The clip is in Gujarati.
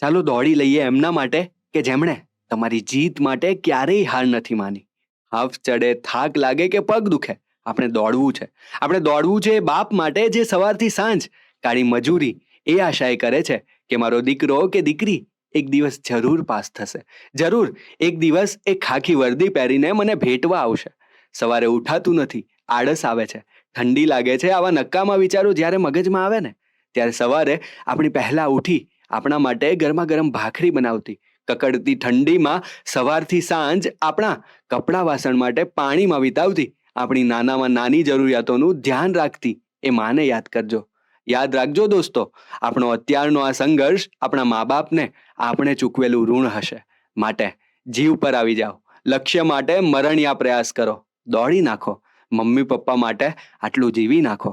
ચાલો દોડી લઈએ એમના માટે કે જેમણે તમારી જીત માટે ક્યારેય હાર નથી માની. હાફ ચડે, થાક લાગે કે પગ દુખે, આપણે દોડવું છે. આપણે દોડવું છે એ બાપ માટે જે સવારથી સાંજ કાળી મજૂરી એ આશાએ કરે છે કે મારો દીકરો કે દીકરી એક દિવસ જરૂર પાસ થશે, જરૂર એક દિવસ એ ખાખી વર્દી પહેરીને મને ભેટવા આવશે. સવારે ઉઠાતું નથી, આળસ આવે છે, ઠંડી લાગે છે. આવા નક્કામાં વિચારો જ્યારે મગજમાં આવે ને, ત્યારે સવારે આપણી પહેલા ઉઠી આપણા માટે ગરમા ગરમ ભાખરી બનાવતી, કકડતી ઠંડીમાં સવારથી સાંજ આપણા કપડાં વાસણ માટે પાણીમાં વિતાવતી, આપણી નાનામાં નાની જરૂરિયાતોનું ધ્યાન રાખતી એ માને યાદ કરજો. યાદ રાખજો દોસ્તો, આપણો અત્યારનો આ સંઘર્ષ આપણા મા બાપને આપણે ચૂકવેલું ઋણ હશે. માટે જીવ પર આવી જાઓ, લક્ષ્ય માટે મરણિયા પ્રયાસ કરો, દોડી નાખો, મમ્મી પપ્પા માટે આટલું જીવી નાખો.